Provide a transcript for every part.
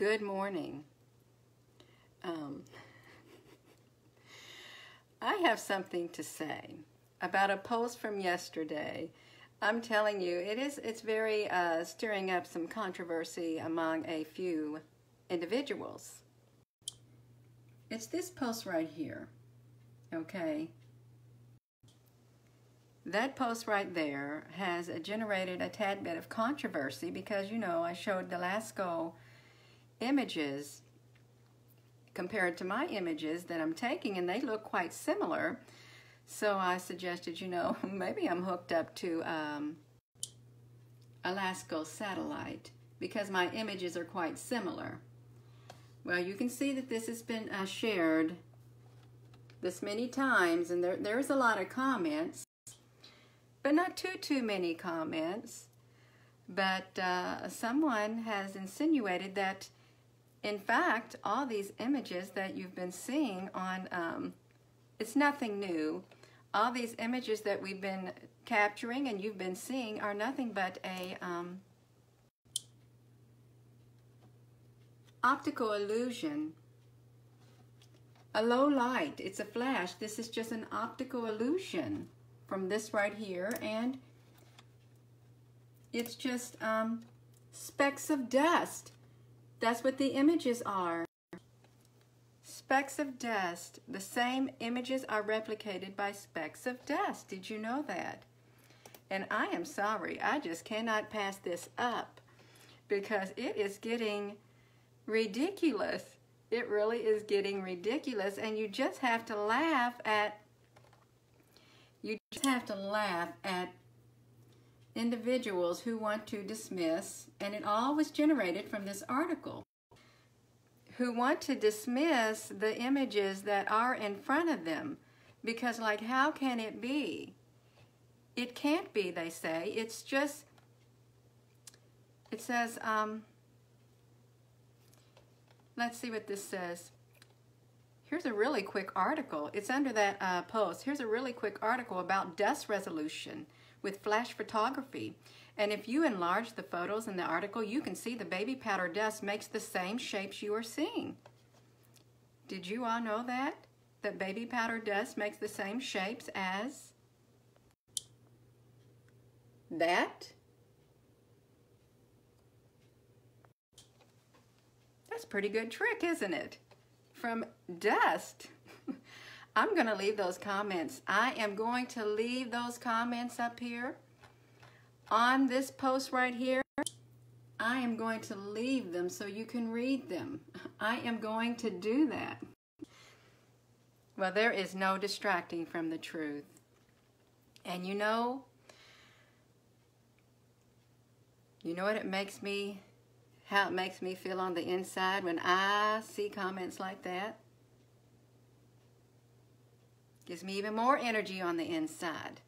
Good morning. I have something to say about a post from yesterday. I'm telling you, it's very stirring up some controversy among a few individuals. It's this post right here, okay? That post right there has generated a tad bit of controversy because, you know, I showed the Lascaux images compared to my images that I'm taking, and they look quite similar. So I suggested, you know, maybe I'm hooked up to a Lascaux satellite because my images are quite similar. Well, you can see that this has been shared this many times, and there's a lot of comments, but not too many comments. But someone has insinuated that, in fact, all these images that you've been seeing on, it's nothing new. All these images that we've been capturing and you've been seeing are nothing but a optical illusion, a low light. It's a flash. This is just an optical illusion from this right here, and it's just specks of dust. That's what the images are. Specks of dust. The same images are replicated by specks of dust. Did you know that? And I am sorry, I just cannot pass this up because it is getting ridiculous. It really is getting ridiculous, and you just have to laugh at individuals who want to dismiss, and it all was generated from this article, who want to dismiss the images that are in front of them because, like, how can it be? It can't be, they say. It's just, it says, let's see what this says. Here's a really quick article. It's under that post. Here's a really quick article about dust resolution with flash photography. And if you enlarge the photos in the article, you can see the baby powder dust makes the same shapes you are seeing. Did you all know that? That baby powder dust makes the same shapes as that? That's a pretty good trick, isn't it? From dust. I'm going to leave those comments. I am going to leave those comments up here on this post right here. I am going to leave them so you can read them. I am going to do that. Well, there is no distracting from the truth. And you know what it makes me, how it makes me feel on the inside when I see comments like that? Gives me even more energy on the inside.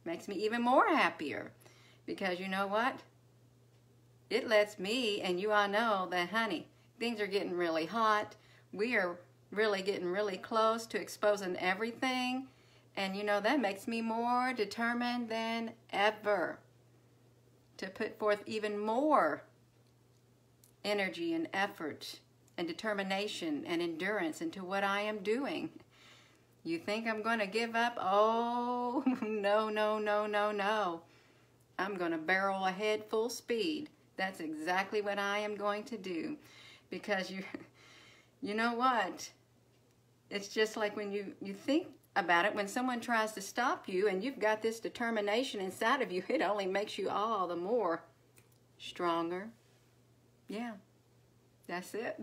Makes me even more happier. Because you know what? It lets me and you all know that, honey, things are getting really hot. We are really getting really close to exposing everything. And you know, that makes me more determined than ever to put forth even more energy and effort and determination and endurance into what I am doing. You think I'm going to give up? Oh, no. I'm going to barrel ahead full speed. That's exactly what I am going to do. Because you know what? It's just like when you think about it, when someone tries to stop you and you've got this determination inside of you, it only makes you all the more stronger. Yeah, that's it.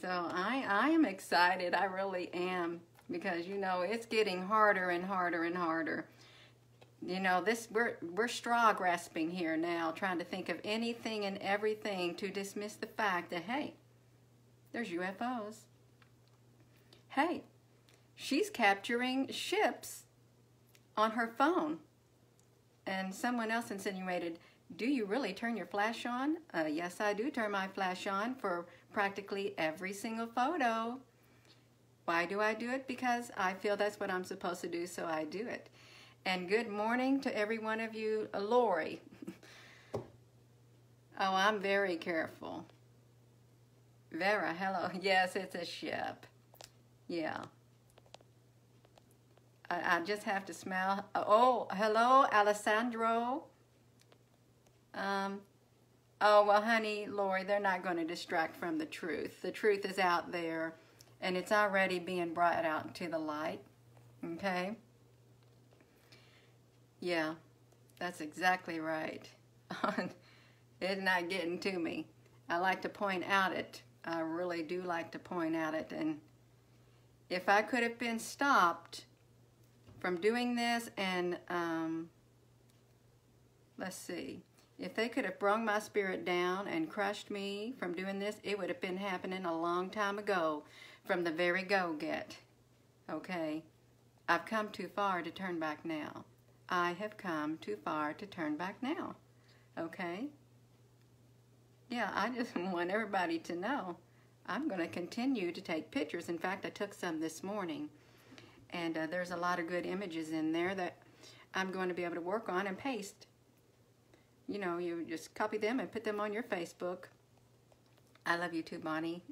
So I am excited. I really am. Because, you know, it's getting harder and harder and harder. You know, we're straw grasping here now, trying to think of anything and everything to dismiss the fact that, hey, there's UFOs. Hey, she's capturing ships on her phone. And someone else insinuated, do you really turn your flash on? Yes, I do turn my flash on for practically every single photo. Why do I do it? Because I feel that's what I'm supposed to do, so I do it. And good morning to every one of you. Lori. Oh, I'm very careful. Vera, hello. Yes, it's a ship. Yeah. I just have to smell. Oh, hello, Alessandro. Oh, well, honey, Lori, they're not going to distract from the truth. The truth is out there, and it's already being brought out into the light. Okay? Yeah, that's exactly right. It's not getting to me. I like to point out it. I really do like to point out it. And if I could have been stopped from doing this, and let's see, if they could have brung my spirit down and crushed me from doing this, it would have been happening a long time ago, from the very go-get. Okay? I've come too far to turn back now. I have come too far to turn back now. Okay? Yeah, I just want everybody to know I'm going to continue to take pictures. In fact, I took some this morning. And there's a lot of good images in there that I'm going to be able to work on and paste. You know, you just copy them and put them on your Facebook. I love you too, Bonnie.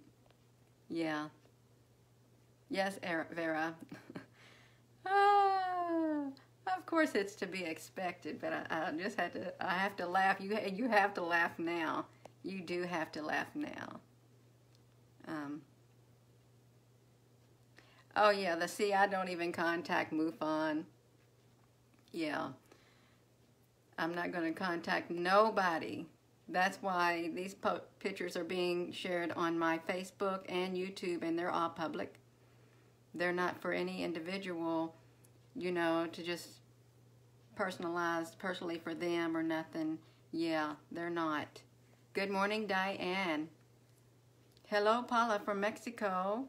Yeah. Yes, Vera. Of course it's to be expected, but I just I have to laugh. You have to laugh now. You do have to laugh now. Oh yeah, I don't even contact MUFON. Yeah. I'm not going to contact nobody. That's why these pictures are being shared on my Facebook and YouTube, and they're all public. They're not for any individual, you know, to just personalize personally for them or nothing. Yeah, they're not. Good morning, Diane. Hello, Paula from Mexico.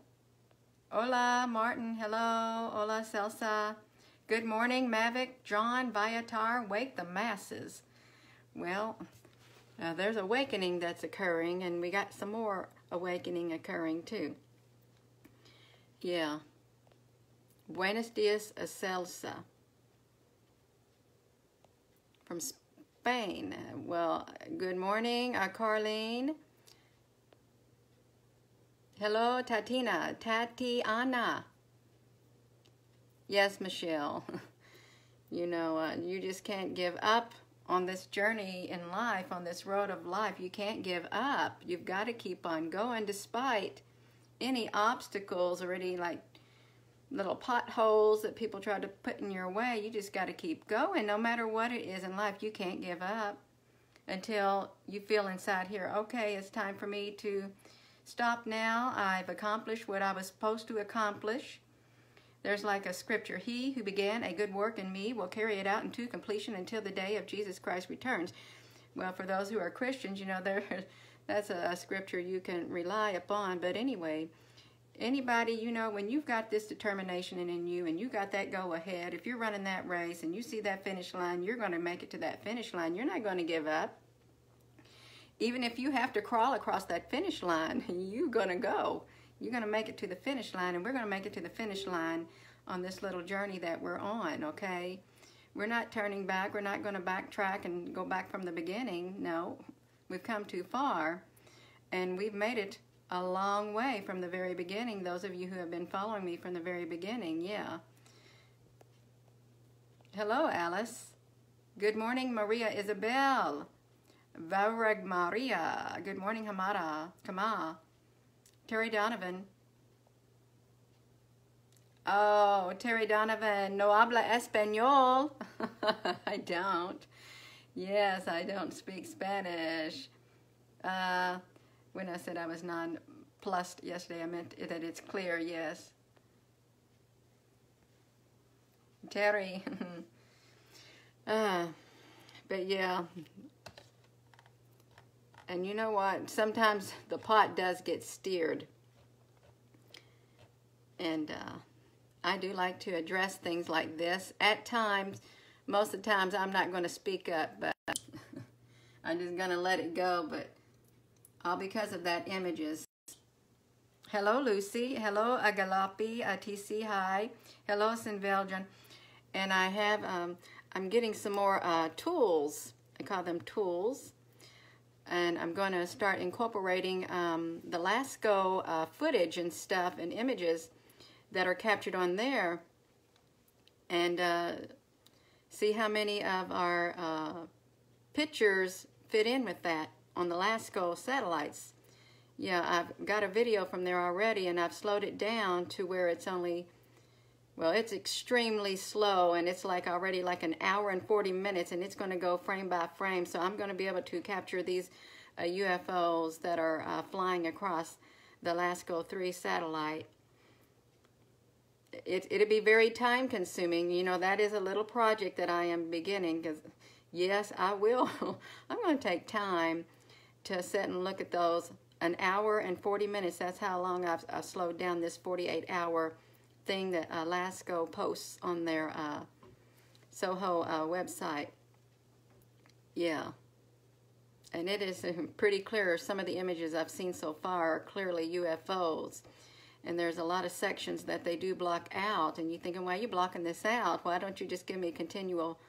Hola, Martin. Hello. Hola, Celsa. Good morning, Mavic, John, Viatar. Wake the masses. Well, there's awakening that's occurring, and we got some more awakening occurring too. Yeah. Buenos dias, Celsa. From Spain. Well, good morning, Carlene. Hello, Tatiana. Yes, Michelle. You know, you just can't give up on this journey in life, on this road of life. You can't give up. You've got to keep on going despite any obstacles or any like little potholes that people try to put in your way. You just got to keep going. No matter what it is in life, you can't give up until you feel inside here, okay, it's time for me to stop now. I've accomplished what I was supposed to accomplish. There's like a scripture, he who began a good work in me will carry it out into completion until the day of Jesus Christ returns. Well, for those who are Christians, you know, that's a scripture you can rely upon. But anyway, anybody, you know, when you've got this determination in you and you got that go ahead, if you're running that race and you see that finish line, you're going to make it to that finish line. You're not going to give up. Even if you have to crawl across that finish line, you're going to go. You're going to make it to the finish line, and we're going to make it to the finish line on this little journey that we're on, okay? We're not turning back. We're not going to backtrack and go back from the beginning. No, we've come too far, and we've made it a long way from the very beginning. Those of you who have been following me from the very beginning, yeah. Hello, Alice. Good morning, Maria Isabel. Varag Maria. Good morning, Hamada. Kama. Terry Donovan. Oh, Terry Donovan. No habla español. I don't. Yes, I don't speak Spanish. When I said I was nonplussed yesterday, I meant that it's clear, yes. Terry. But yeah. And you know what? Sometimes the pot does get steered. And I do like to address things like this. At times, most of the times, I'm not going to speak up, but I'm just going to let it go. But all because of that images. Hello, Lucy. Hello, Agalapi, TC. Hi. Hello, Sinveljan. And I have, I'm getting some more tools. I call them tools. And I'm going to start incorporating the LASCO footage and stuff and images that are captured on there, and see how many of our pictures fit in with that on the LASCO satellites. Yeah, I've got a video from there already, and I've slowed it down to where it's only, well, it's extremely slow, and it's like already like an hour and 40 minutes, and it's going to go frame by frame. So I'm going to be able to capture these UFOs that are flying across the LASCO 3 satellite. It'll be very time consuming. You know, that is a little project that I am beginning, because yes, I will. I'm going to take time to sit and look at those. An hour and 40 minutes, that's how long I've slowed down this 48-hour thing that LASCO posts on their Soho website. Yeah. And it is pretty clear. Some of the images I've seen so far are clearly UFOs. And there's a lot of sections that they do block out. And you're thinking, why are you blocking this out? Why don't you just give me a continual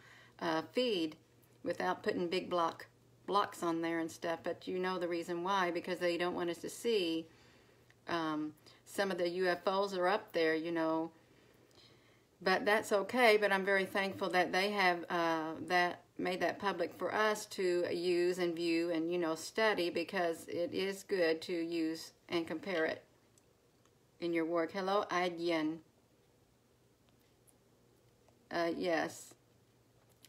feed without putting big blocks on there and stuff? But you know the reason why, because they don't want us to see some of the UFOs are up there, you know. But that's okay. But I'm very thankful that they have made that public for us to use and view and, you know, study, because it is good to use and compare it in your work. Hello, Adyen. Yes.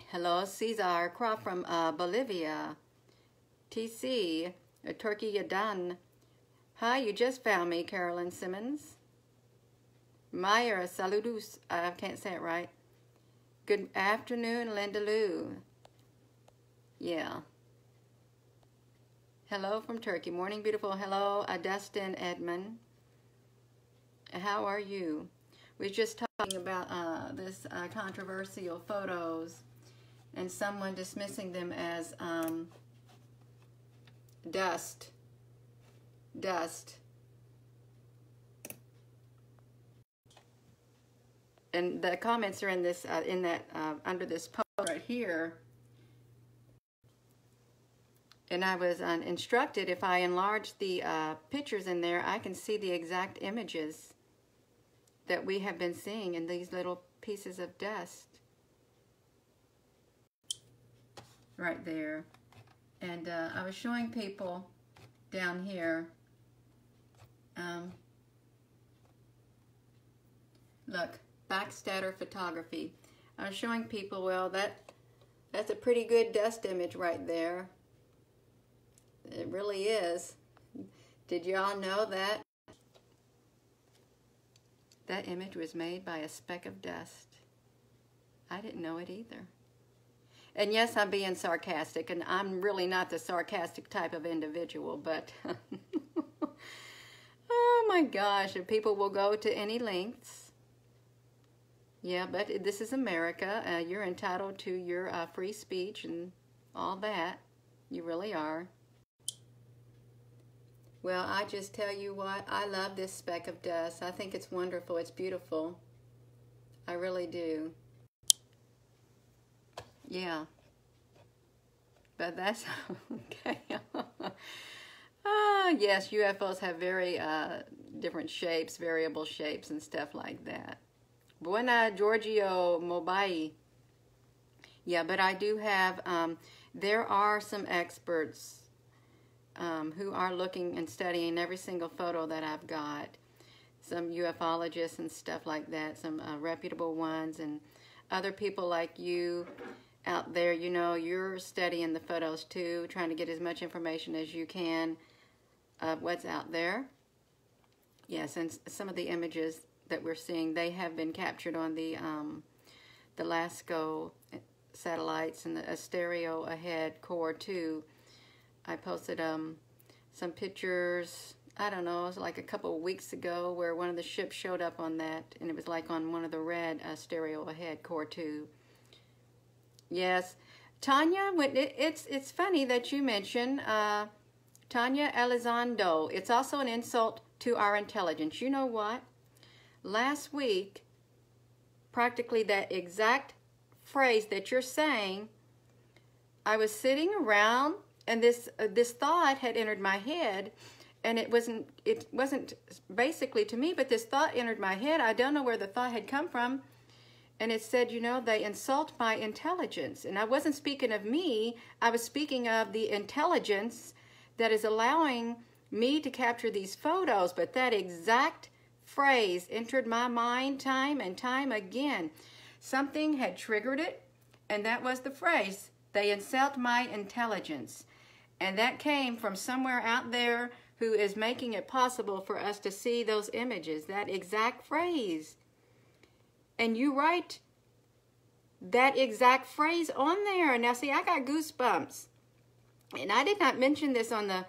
Hello, Cesar Croft from Bolivia. TC, Turkey Yadan. Hi, you just found me, Carolyn Simmons. Meyer, saludus. I can't say it right. Good afternoon, Linda Lou. Yeah. Hello from Turkey. Morning, beautiful. Hello, Dustin Edmond. How are you? We're just talking about this controversial photos and someone dismissing them as dust. And the comments are in this under this post right here. And I was instructed, if I enlarge the pictures in there, I can see the exact images that we have been seeing in these little pieces of dust right there. And I was showing people down here, look, Backscatter Photography. I was showing people, well, that's a pretty good dust image right there. It really is. Did y'all know that that image was made by a speck of dust? I didn't know it either. And yes, I'm being sarcastic, and I'm really not the sarcastic type of individual, but oh my gosh, if people will go to any lengths. Yeah, but this is America. You're entitled to your free speech and all that. You really are. Well, I just tell you what, I love this speck of dust. I think it's wonderful. It's beautiful. I really do. Yeah. But that's okay. Yes, UFOs have very different shapes, variable shapes and stuff like that. Buena Giorgio Mobai. Yeah, but I do have, there are some experts who are looking and studying every single photo that I've got. Some ufologists and stuff like that, some reputable ones, and other people like you out there, you know, you're studying the photos too, trying to get as much information as you can of what's out there. Yes, and some of the images that we're seeing, they have been captured on the LASCO satellites and the Stereo Ahead Core 2. I posted some pictures, I don't know, it was like a couple of weeks ago, where one of the ships showed up on that, and it was like on one of the red Stereo Ahead Core 2. Yes, Tanya, it's funny that you mention Tanya Elizondo. It's also an insult to our intelligence. You know what? Last week, practically that exact phrase that you're saying, I was sitting around this thought had entered my head, and it wasn't basically to me, but this thought entered my head. I don't know where the thought had come from, and it said, you know, they insult my intelligence. And I wasn't speaking of me. I was speaking of the intelligence that is allowing me to capture these photos. But that exact phrase entered my mind time and time again. Something had triggered it, and that was the phrase, they insult my intelligence. And that came from somewhere out there who is making it possible for us to see those images, that exact phrase. And you write that exact phrase on there. Now, see, I got goosebumps. And I did not mention this on the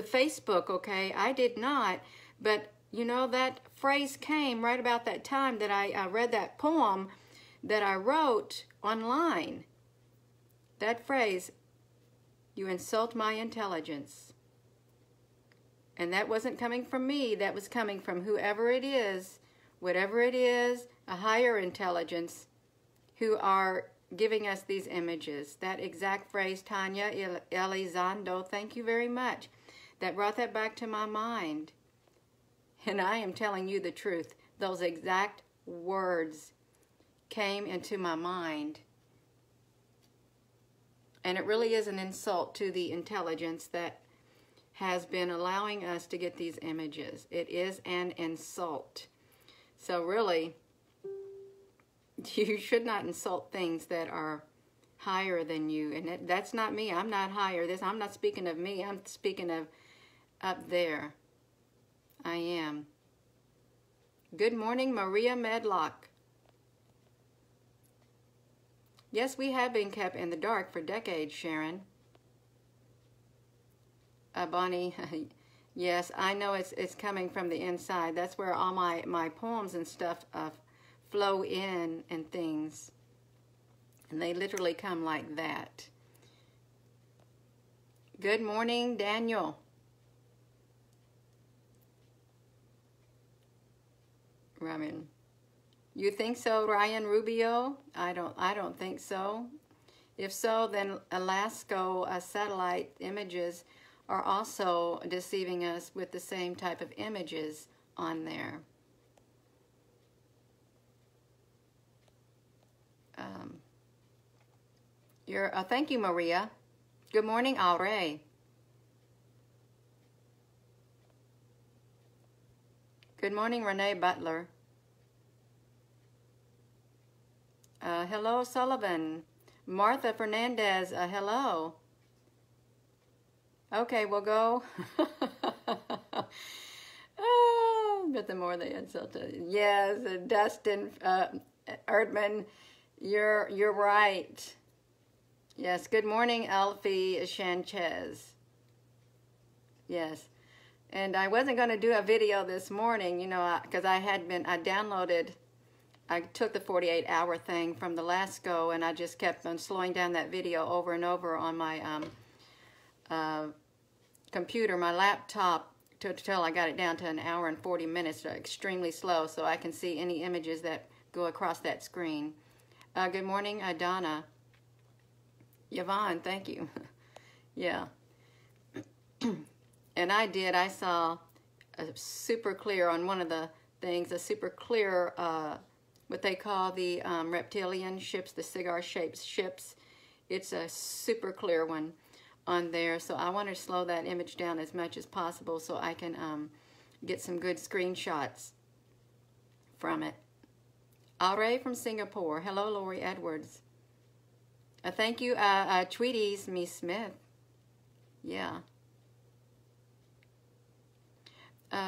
Facebook, okay? I did not. But, you know, that phrase came right about that time that I read that poem that I wrote online. That phrase, you insult my intelligence. And that wasn't coming from me. That was coming from whoever it is, whatever it is, a higher intelligence, who are giving us these images. That exact phrase, Tanya Elizondo, thank you very much. That brought that back to my mind. And I am telling you the truth. Those exact words came into my mind. And it really is an insult to the intelligence that has been allowing us to get these images. It is an insult. So really, you should not insult things that are higher than you. And that's not me. I'm not higher. I'm not speaking of me. I'm speaking of up there. I am. Good morning, Maria Medlock. Yes, we have been kept in the dark for decades, Sharon. Bonnie, yes, I know it's coming from the inside. That's where all my poems and stuff flow in and things. And they literally come like that. Good morning, Daniel. Ramin. You think so, Ryan Rubio? I don't think so. If so, then Alaska satellite images are also deceiving us with the same type of images on there. Thank you, Maria. Good morning, Aure. Good morning, Renee Butler. Hello, Sullivan. Martha Fernandez, hello. Okay, we'll go. But the more they insulted. Yes, Dustin Erdman, you're right. Yes, good morning, Alfie Sanchez. Yes, and I wasn't going to do a video this morning, you know, because I took the 48-hour thing from the last go, and I just kept on slowing down that video over and over on my computer, my laptop, till I got it down to 1 hour and 40 minutes, so extremely slow, so I can see any images that go across that screen. Good morning, Donna. Yvonne, thank you. Yeah. And I saw a super clear on one of the things, a super clear, what they call the reptilian ships, the cigar-shaped ships. It's a super clear one on there. So I want to slow that image down as much as possible so I can get some good screenshots from it. Aure from Singapore. Hello, Lori Edwards. Thank you, Tweeties, Me Smith. Yeah.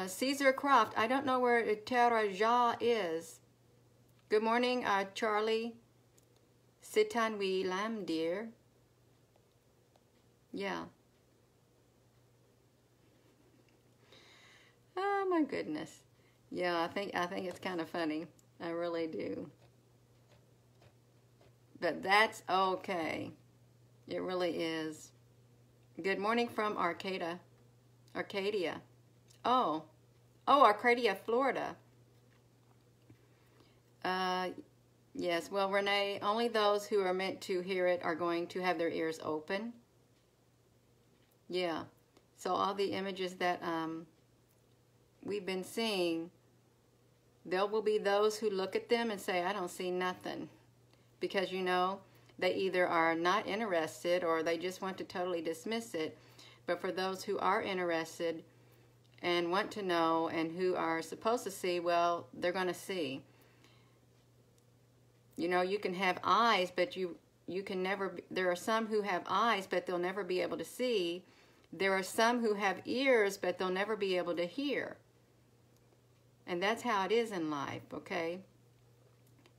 Caesar Croft. I don't know where Taraja is. Good morning, Charlie. Sitanwi Lam, dear. Yeah. Oh my goodness. Yeah, I think it's kind of funny. I really do. But that's okay. It really is. Good morning from Arcadia. Oh, Arcadia, Florida. Yes, well, Renee, only those who are meant to hear it are going to have their ears open. Yeah. So all the images that we've been seeing, there will be those who look at them and say, I don't see nothing. Because, you know, they either are not interested or they just want to totally dismiss it. But for those who are interested and want to know and who are supposed to see, well, they're going to see. You know, you can have eyes, but you can never, there are some who have eyes, but they'll never be able to see. There are some who have ears, but they'll never be able to hear. And that's how it is in life, okay?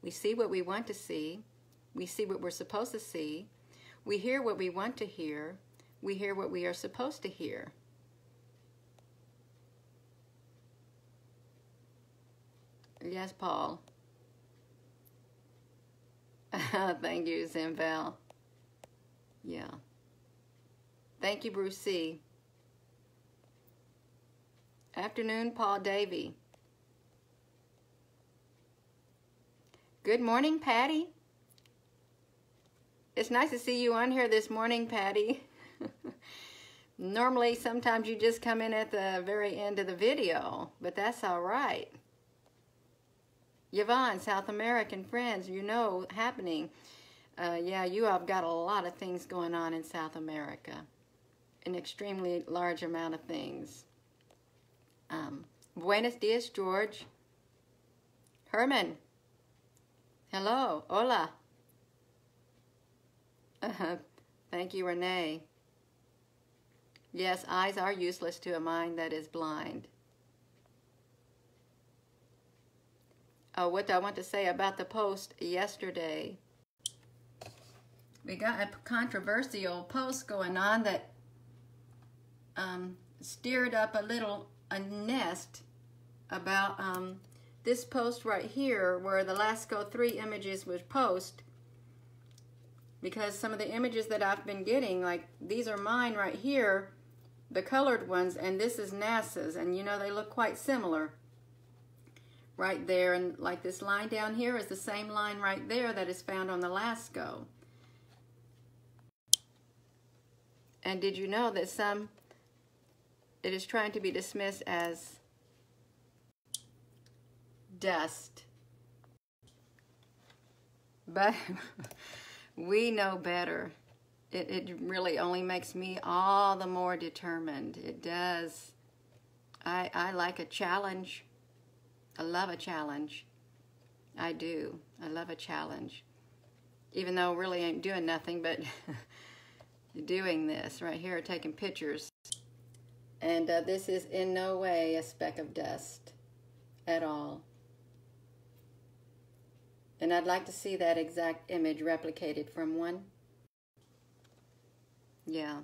We see what we want to see. We see what we're supposed to see. We hear what we want to hear. We hear what we are supposed to hear. Yes, Paul. Thank you, Zinval. Yeah. Thank you, Bruce C. Afternoon, Paul Davey. Good morning, Patty. It's nice to see you on here this morning, Patty. Normally, sometimes you just come in at the very end of the video, but that's all right. Yvonne, South American friends, you know, happening. Yeah, you have got a lot of things going on in South America. An extremely large amount of things. Buenos dias, George. Herman. Hello. Hola. Thank you, Renee. Yes, eyes are useless to a mind that is blind. What I want to say about the post yesterday. We got a controversial post going on that stirred up a nest about this post right here where the Lasco 3 images was posted. Because some of the images that I've been getting, like these are mine right here, the colored ones, and this is NASA's, and you know they look quite similar. Right there, and like this line down here is the same line right there that is found on the Lasco. And did you know that it is trying to be dismissed as dust? But we know better. It really only makes me all the more determined. It does. I like a challenge. I love a challenge. I do. I love a challenge. Even though I really ain't doing nothing but doing this right here, taking pictures. And this is in no way a speck of dust at all. And I'd like to see that exact image replicated from one. Yeah.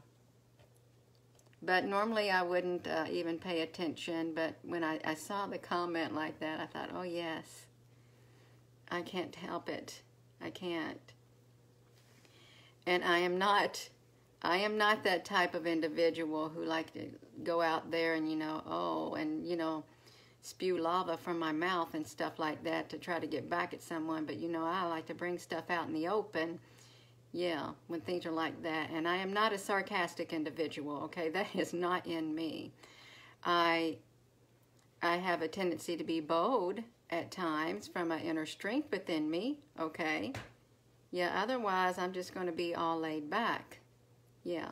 But normally I wouldn't even pay attention, but when I saw the comment like that, I thought, oh yes, I can't help it. I can't. And I am not that type of individual who like to go out there and, you know, spew lava from my mouth and stuff like that to try to get back at someone. But, you know, I like to bring stuff out in the open. Yeah, when things are like that. And I am not a sarcastic individual, okay? That is not in me. I have a tendency to be bold at times from an inner strength within me, okay? Yeah, otherwise I'm just going to be all laid back. Yeah.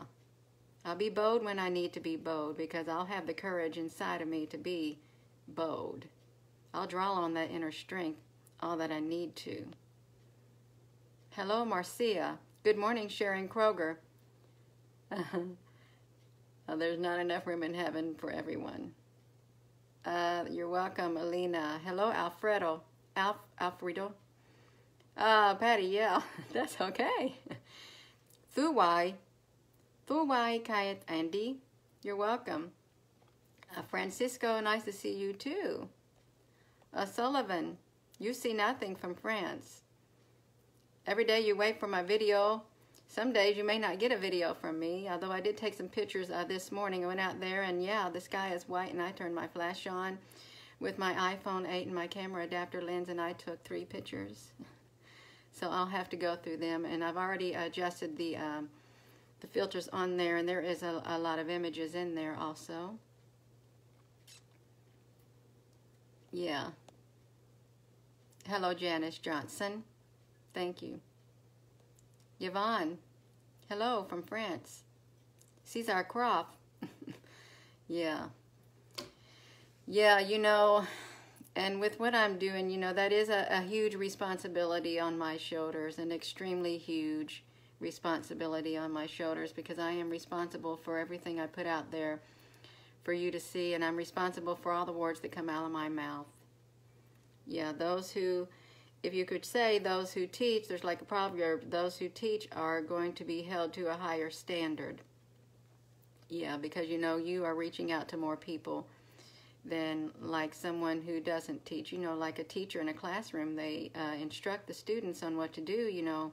I'll be bold when I need to be bold because I'll have the courage inside of me to be bold. I'll draw on that inner strength all that I need to. Hello, Marcia. Good morning, Sharon Kroger. There's not enough room in heaven for everyone. You're welcome, Alina. Hello, Alfredo. Alfredo. Patty, yeah, that's okay. Fuwai Kayat Andy. You're welcome. Francisco, nice to see you too. Sullivan, you see nothing from France. Every day you wait for my video. Some days you may not get a video from me, although I did take some pictures this morning. I went out there and yeah, the sky is white and I turned my flash on with my iPhone 8 and my camera adapter lens and I took 3 pictures. So I'll have to go through them, and I've already adjusted the the filters on there, and there is a lot of images in there also. Yeah. Hello, Janice Johnson. Thank you. Yvonne. Hello from France. Cesar Croft. Yeah. Yeah, you know, and with what I'm doing, you know, that is a huge responsibility on my shoulders, an extremely huge responsibility on my shoulders, because I am responsible for everything I put out there for you to see, and I'm responsible for all the words that come out of my mouth. Yeah, those who, if you could say, those who teach, there's like a proverb, those who teach are going to be held to a higher standard. Yeah, because you know, you are reaching out to more people than like someone who doesn't teach. You know, like a teacher in a classroom, they instruct the students on what to do, you know.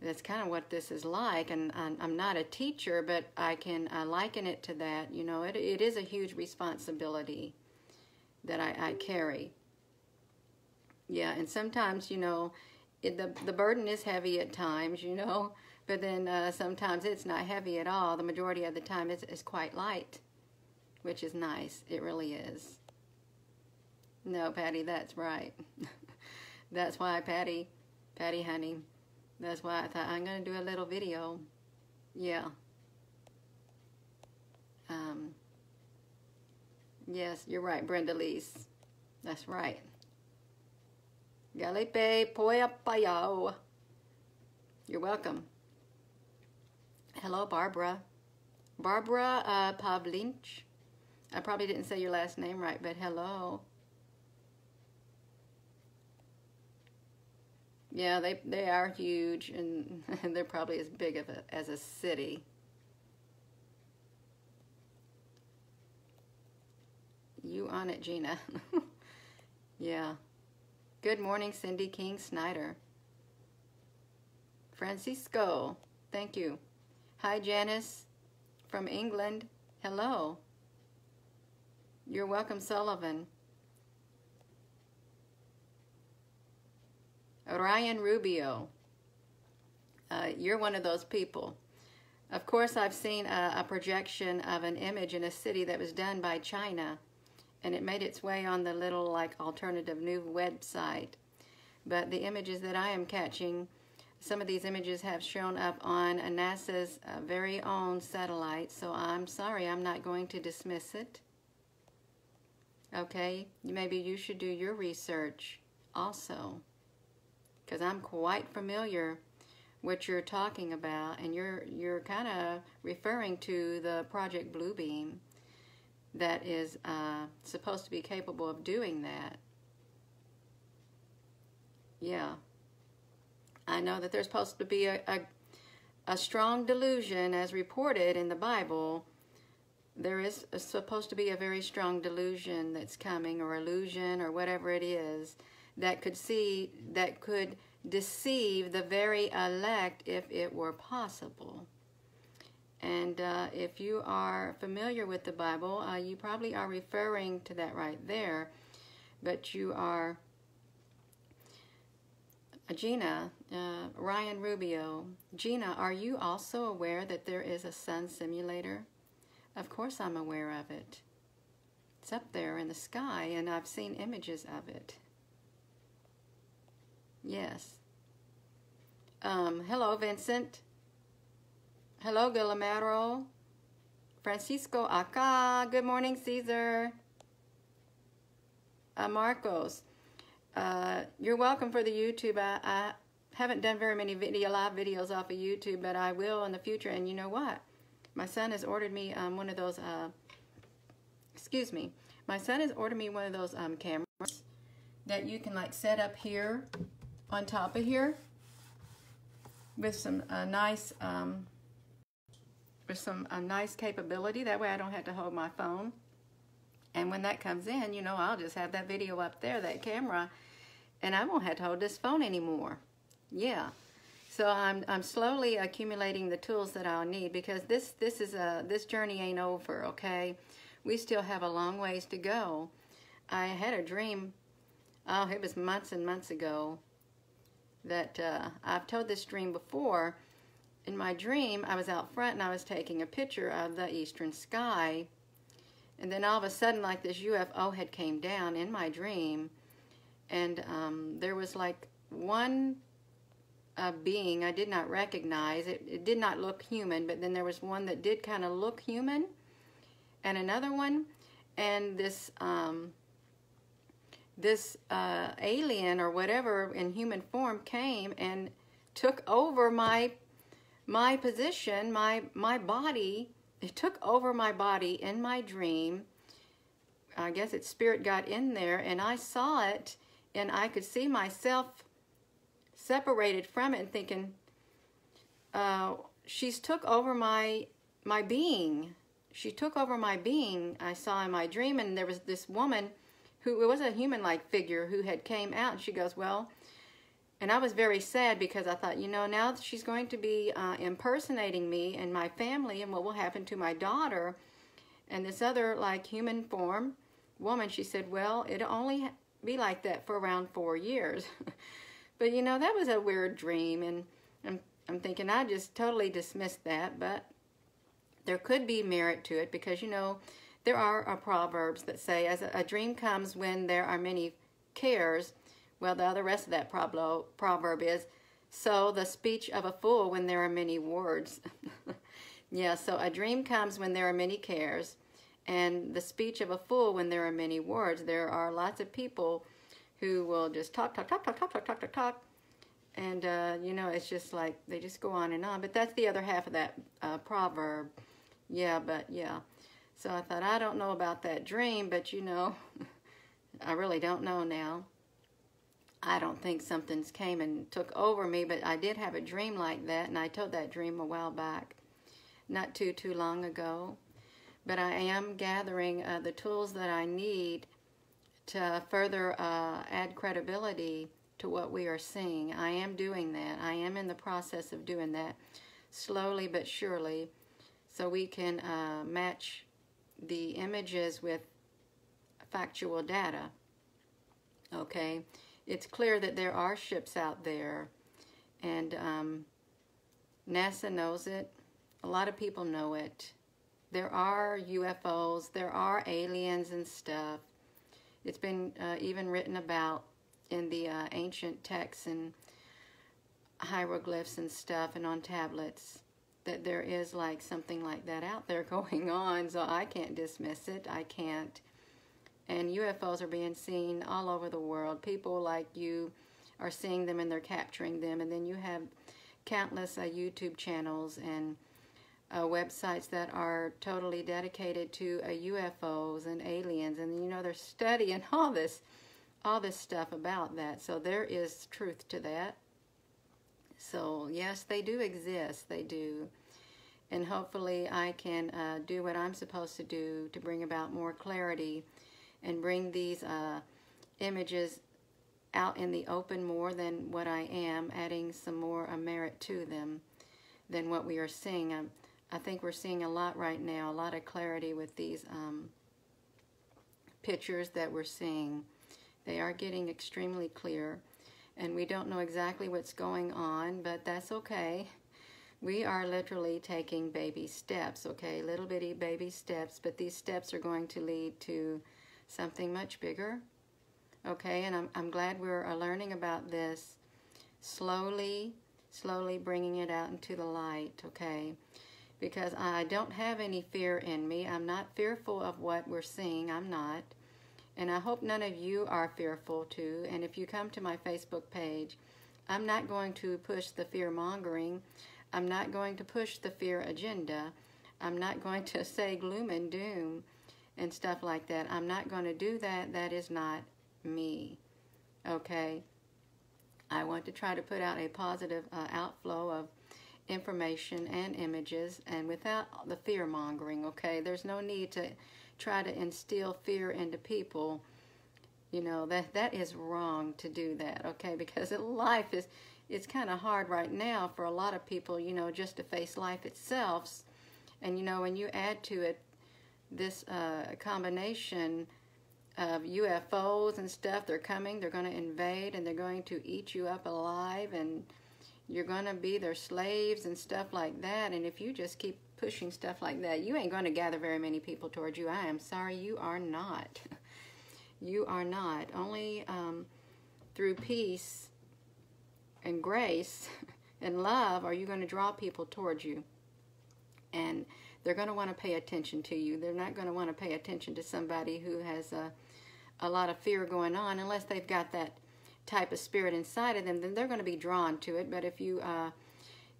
That's kind of what this is like, and I'm not a teacher, but I can liken it to that. You know, it is a huge responsibility that I carry. Yeah, and sometimes, you know, the burden is heavy at times, you know, but then sometimes it's not heavy at all. The majority of the time it's quite light, which is nice. It really is. No, Patty, that's right. That's why, Patty, honey, that's why I thought I'm going to do a little video. Yeah. Yes, you're right, Brenda Lees. That's right. Galipe Poyapayao. You're welcome. Hello, Barbara. Barbara Pavlinch. I probably didn't say your last name right, but hello. Yeah, they are huge, and they're probably as big as a city. You on it, Gina. Yeah. Good morning, Cindy King Snyder. Francisco, thank you. Hi, Janice from England. Hello. You're welcome, Sullivan. Ryan Rubio. You're one of those people. Of course, I've seen a projection of an image in a city that was done by China, and it made its way on the little like alternative new website. But the images that I am catching, some of these images have shown up on NASA's very own satellite, so I'm sorry, I'm not going to dismiss it. Okay, maybe you should do your research also, because I'm quite familiar what you're talking about, and you're kind of referring to the Project Bluebeam that is supposed to be capable of doing that. Yeah. I know that there's supposed to be a strong delusion, as reported in the Bible. There is supposed to be a very strong delusion that's coming, or illusion, or whatever it is, that could deceive the very elect if it were possible. And if you are familiar with the Bible, you probably are referring to that right there. But you are, Gina, Ryan Rubio. Gina, are you also aware that there is a sun simulator? Of course I'm aware of it. It's up there in the sky, and I've seen images of it. Yes. Hello, Vincent. Hello, Guillermo. Francisco Acá. Good morning, Caesar. Marcos. You're welcome for the YouTube. I haven't done very many live videos off of YouTube, but I will in the future. And you know what? My son has ordered me one of those, excuse me. My son has ordered me one of those cameras that you can like set up here on top of here with some nice capability. That way I don't have to hold my phone. And when that comes in, you know, I'll just have that video up there, that camera, and I won't have to hold this phone anymore. Yeah. So I'm slowly accumulating the tools that I'll need, because this journey ain't over, okay? We still have a long ways to go. I had a dream, oh, it was months and months ago, that I've told this dream before, in my dream, I was out front and I was taking a picture of the eastern sky. And then all of a sudden, like this UFO had came down in my dream. And there was like one being I did not recognize. It did not look human, but then there was one that did kind of look human. And another one. And this alien or whatever in human form came and took over my position, my body. It took over my body in my dream. I guess its spirit got in there, and I saw it, and I could see myself separated from it and thinking, she's took over my being. She took over my being, I saw in my dream, and there was this woman who, it was a human-like figure who had came out, and she goes, well, and I was very sad because I thought, you know, now she's going to be impersonating me and my family, and what will happen to my daughter? And this other, like, human form woman, she said, well, it'll only be like that for around 4 years. But, you know, that was a weird dream, and I'm thinking I just totally dismissed that, but there could be merit to it because, you know, there are proverbs that say, as a dream comes when there are many cares. Well, the rest of that proverb is, so the speech of a fool when there are many words. Yeah, so a dream comes when there are many cares, and the speech of a fool when there are many words. There are lots of people who will just talk, and, you know, it's just like they just go on and on. But that's the other half of that proverb. Yeah, but yeah. So I thought, I don't know about that dream, but, you know, I really don't know now. I don't think something's came and took over me, but I did have a dream like that, and I told that dream a while back, not too long ago. But I am gathering the tools that I need to further add credibility to what we are seeing. I am doing that. I am in the process of doing that, slowly but surely, so we can match the images with factual data. Okay, it's clear that there are ships out there, and NASA knows it. A lot of people know it. There are UFOs, there are aliens and stuff. It's been even written about in the ancient texts and hieroglyphs and stuff and on tablets, that there is like something like that out there going on, so I can't dismiss it. I can't. And UFOs are being seen all over the world. People like you are seeing them and they're capturing them, and then you have countless YouTube channels and websites that are totally dedicated to UFOs and aliens, and you know they're studying all this stuff about that. So there is truth to that. So yes, they do exist. They do. And hopefully I can do what I'm supposed to do to bring about more clarity and bring these images out in the open more than what I am, adding some more merit to them than what we are seeing. I think we're seeing a lot right now, a lot of clarity with these pictures that we're seeing. They are getting extremely clear, and we don't know exactly what's going on, but that's okay. We are literally taking baby steps, okay? Little bitty baby steps, but these steps are going to lead to something much bigger, okay? And I'm glad we're learning about this, slowly bringing it out into the light, okay? Because I don't have any fear in me. I'm not fearful of what we're seeing. I'm not. And I hope none of you are fearful too. And if you come to my Facebook page, I'm not going to push the fear-mongering. I'm not going to push the fear agenda. I'm not going to say gloom and doom and stuff like that. I'm not going to do that. That is not me. Okay? I want to try to put out a positive outflow of information and images, and without the fear-mongering, okay? There's no need to try to instill fear into people. You know, that is wrong to do that, okay? Because life it's kind of hard right now for a lot of people, you know, just to face life itself. And, you know, when you add to it this combination of UFOs and stuff, they're coming, they're going to invade, and they're going to eat you up alive, and You're going to be their slaves and stuff like that. And if you just keep pushing stuff like that, you ain't going to gather very many people towards you. I am sorry, you are not. You are not. Only through peace and grace and love are you going to draw people towards you. And they're going to want to pay attention to you. They're not going to want to pay attention to somebody who has a lot of fear going on, unless they've got that type of spirit inside of them. Then they're going to be drawn to it. But if you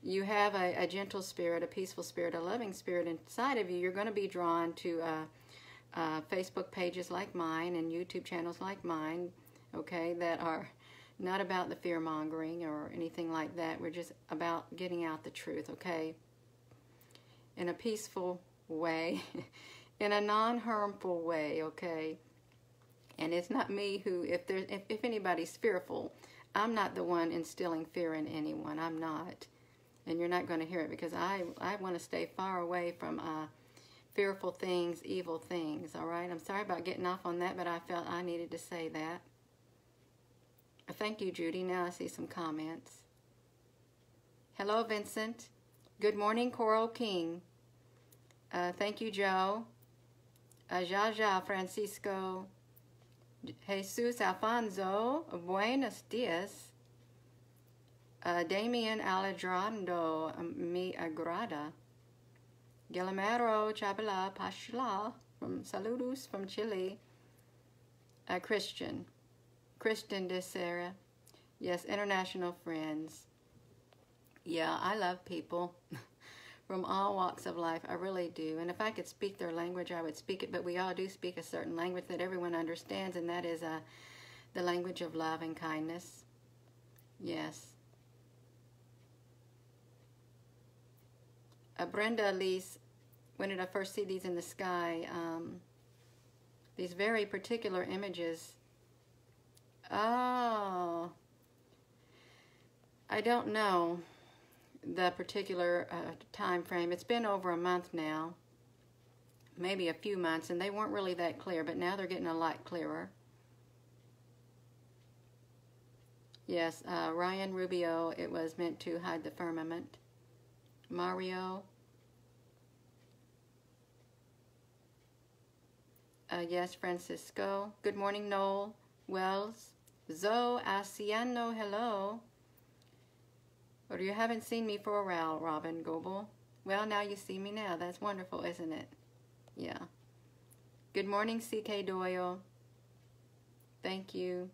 you have a gentle spirit, a peaceful spirit, a loving spirit inside of you, you're going to be drawn to Facebook pages like mine and YouTube channels like mine, okay, that are not about the fear-mongering or anything like that. We're just about getting out the truth, okay, in a peaceful way, in a non-harmful way, okay? And it's not me who, if anybody's fearful, I'm not the one instilling fear in anyone. I'm not. And you're not going to hear it, because I want to stay far away from fearful things, evil things, all right? I'm sorry about getting off on that, but I felt I needed to say that. Thank you, Judy. Now I see some comments. Hello, Vincent. Good morning, Coral King. Thank you, Joe. Jaja Francisco. Jesus Alfonso. Buenos dias. Damian Alejandro. Mi agrada. Guillermo Chabela Pashla. Saludos from Chile. Christian de Serra. Yes, international friends. Yeah, I love people from all walks of life. I really do. And if I could speak their language, I would speak it. But we all do speak a certain language that everyone understands, and that is the language of love and kindness. Yes. Brenda Elise, when did I first see these in the sky? These very particular images. Oh, I don't know the particular time frame. It's been over a month now, maybe a few months, and they weren't really that clear, but now they're getting a lot clearer. Yes, Ryan Rubio, it was meant to hide the firmament. Mario. Yes, Francisco. Good morning, Noel. Wells. Zoe Asiano, hello. Or you haven't seen me for a while, Robin Goebel. Well, now you see me now. That's wonderful, isn't it? Yeah. Good morning, C.K. Doyle. Thank you.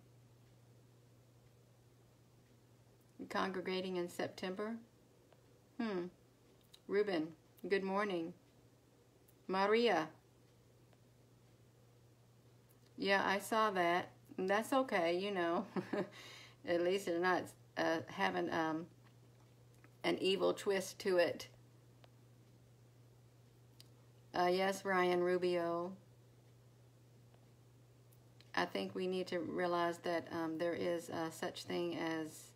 Congregating in September? Ruben, good morning. Maria. Yeah, I saw that. And that's okay, you know. At least they're not having an evil twist to it. Yes, Ryan Rubio. I think we need to realize that there is such thing as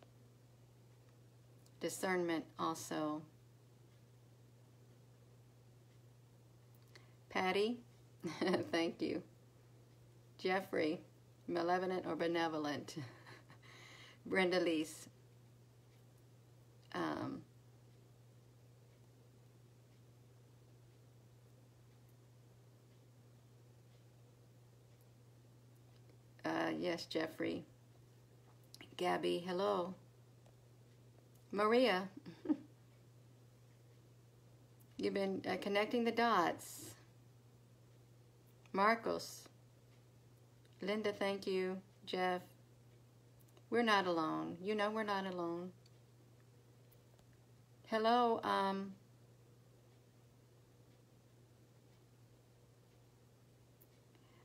discernment also. Patty, thank you. Jeffrey, malevolent or benevolent. Brenda Lease. Yes, Jeffrey. Gabby, hello. Maria, you've been connecting the dots. Marcos. Linda, thank you. Jeff. We're not alone. You know we're not alone. Hello,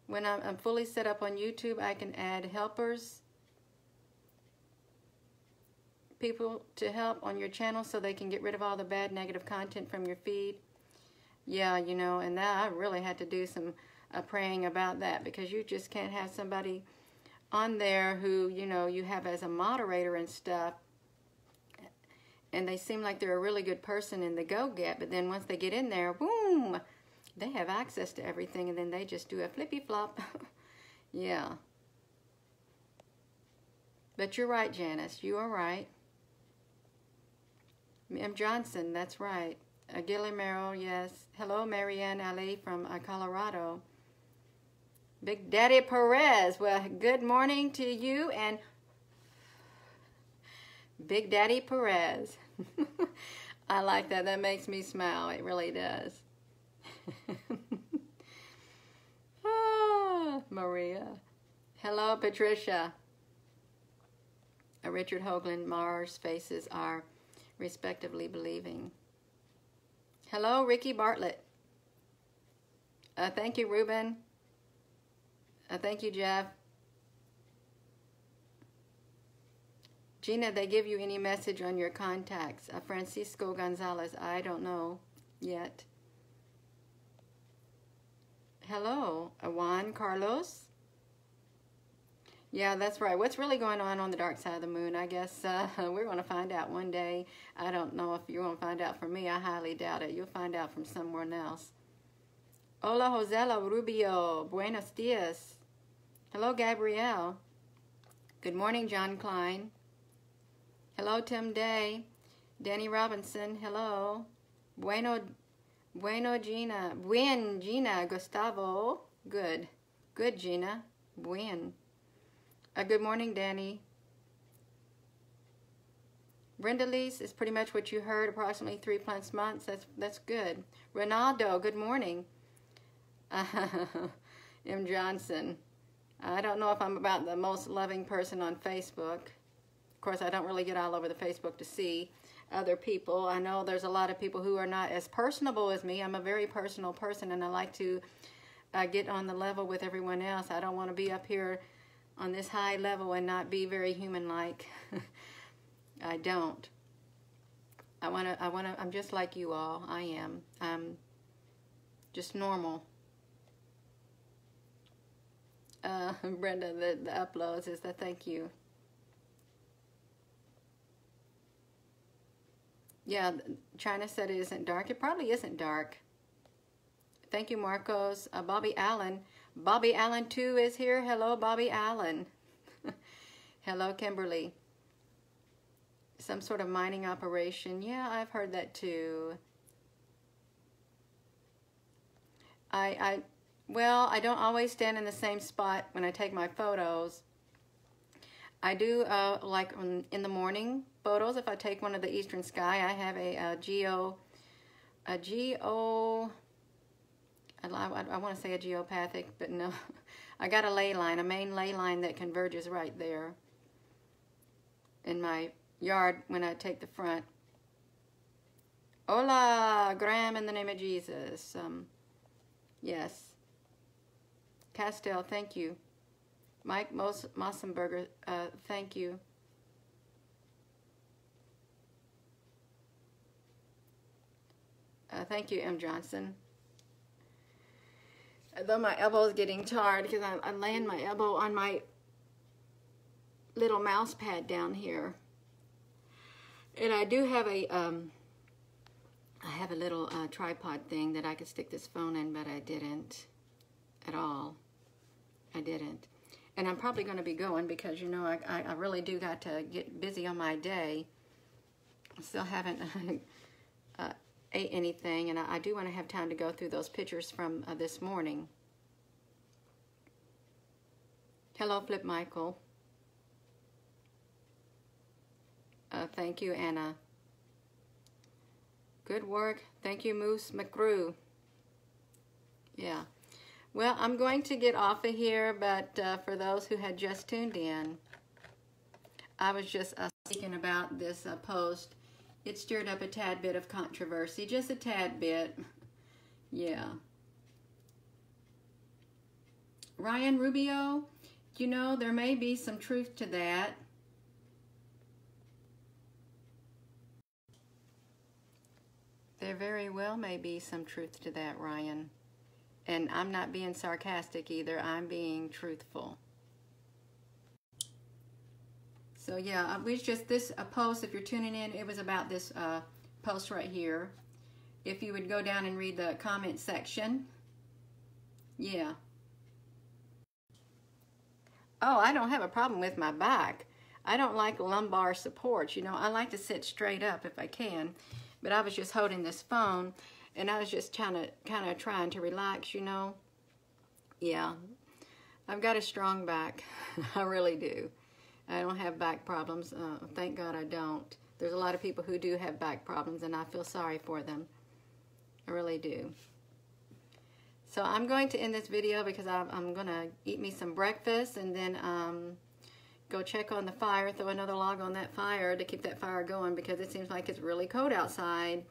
when I'm fully set up on YouTube, I can add helpers, people to help on your channel so they can get rid of all the bad negative content from your feed. Yeah, you know, and now I really had to do some praying about that, because you just can't have somebody on there who, you know, you have as a moderator and stuff, and they seem like they're a really good person in the go-get, but then once they get in there, boom, they have access to everything, and then they just do a flippy-flop. Yeah. But you're right, Janice. You are right. M. Johnson, that's right. Guillermo, yes. Hello, Marianne Ali from Colorado. Big Daddy Perez, well, good morning to you and Big Daddy Perez. I like that. That makes me smile. It really does. Maria. Hello, Patricia. Richard Hoagland, Mars faces are respectively believing. Hello, Ricky Bartlett. Thank you, Ruben. Thank you, Jeff. Gina, they give you any message on your contacts? Francisco Gonzalez, I don't know yet. Hello, Juan Carlos. Yeah, that's right. What's really going on the dark side of the moon? I guess we're going to find out one day. I don't know if you're going to find out from me. I highly doubt it. You'll find out from someone else. Hola, Josela Rubio. Buenos dias. Hello, Gabrielle. Good morning, John Klein. Hello, Tim Day. Danny Robinson. Hello. Bueno, Gina. Buen, Gina. Gustavo. Good. Good, Gina. Buen. Good morning, Danny. Brenda Lise is pretty much what you heard, approximately 3+ months. That's good. Ronaldo, good morning. M. Johnson. I don't know if I'm about the most loving person on Facebook. Of course, I don't really get all over the Facebook to see other people. I know there's a lot of people who are not as personable as me. I'm a very personal person, and I like to get on the level with everyone else. I don't want to be up here on this high level and not be very human-like. I don't. I'm just like you all. I am. I'm just normal. Brenda, the uploads is the thank you. Yeah, China said it isn't dark. It probably isn't dark. Thank you, Marcos. Bobby Allen. Bobby Allen, too, is here. Hello, Bobby Allen. Hello, Kimberly. Some sort of mining operation. Yeah, I've heard that, too. Well, I don't always stand in the same spot when I take my photos. I do, like in the morning photos, if I take one of the eastern sky, I have a I want to say a geopathic, but no. I got a ley line, a main ley line that converges right there in my yard when I take the front. Hola, Graham, in the name of Jesus. Yes. Castell, thank you. Mike Mossenberger, thank you. Thank you, M. Johnson. Though my elbow is getting tired because I'm laying my elbow on my little mouse pad down here. And I do have a little tripod thing that I could stick this phone in, but I didn't at all. I didn't. And I'm probably going to be going because, you know, I really do got to get busy on my day. I still haven't ate anything, and I do want to have time to go through those pictures from this morning. Hello, Flip Michael. Thank you, Anna. Good work. Thank you, Moose McGrew. Yeah. Well, I'm going to get off of here, but for those who had just tuned in, I was just speaking about this post. It stirred up a tad bit of controversy, just a tad bit. Yeah. Ryan Rubio, you know, there may be some truth to that. There very well may be some truth to that, Ryan. And I'm not being sarcastic either. I'm being truthful. So yeah, it was just this post. If you're tuning in, it was about this post right here. If you would go down and read the comment section. Yeah. Oh, I don't have a problem with my back. I don't like lumbar support. You know, I like to sit straight up if I can. But I was just holding this phone, and I was just kind of trying to relax, you know. Yeah, I've got a strong back. I really do. I don't have back problems. Thank God I don't. There's a lot of people who do have back problems, and I feel sorry for them. I really do. So I'm going to end this video because I'm going to eat me some breakfast and then go check on the fire, throw another log on that fire to keep that fire going because it seems like it's really cold outside.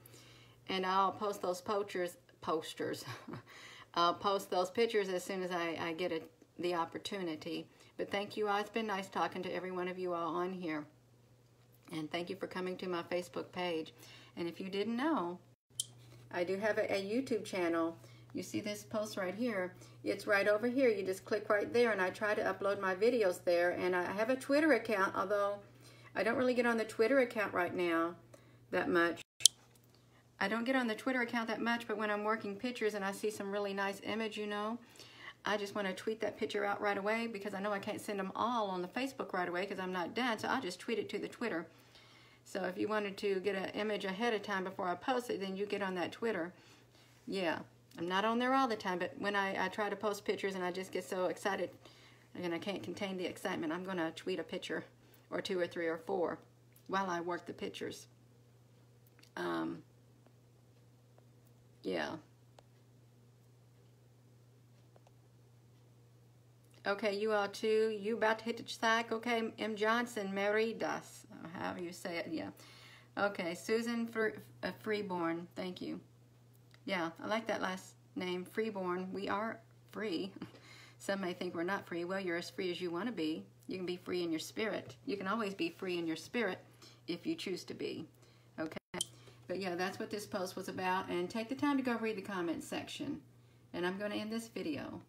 And I'll post those posters. I'll post those pictures as soon as I get the opportunity. But thank you all. It's been nice talking to every one of you all on here. And thank you for coming to my Facebook page. And if you didn't know, I do have a YouTube channel. You see this post right here? It's right over here. You just click right there, and I try to upload my videos there. And I have a Twitter account, although I don't really get on the Twitter account right now that much. I don't get on the Twitter account that much, but when I'm working pictures and I see some really nice image, you know, I just want to tweet that picture out right away because I know I can't send them all on the Facebook right away because I'm not done, so I'll just tweet it to the Twitter. So if you wanted to get an image ahead of time before I post it, then you get on that Twitter. Yeah, I'm not on there all the time, but when I try to post pictures and I just get so excited and I can't contain the excitement, I'm going to tweet a picture or 2 or 3 or 4 while I work the pictures. Yeah. Okay, you all too. You about to hit the sack? Okay, M. Johnson, Mary Das. However you say it, yeah. Okay, Susan Freeborn, thank you. Yeah, I like that last name, Freeborn. We are free. Some may think we're not free. Well, you're as free as you want to be. You can be free in your spirit. You can always be free in your spirit if you choose to be. Okay? But yeah, that's what this post was about. And take the time to go read the comments section. And I'm going to end this video.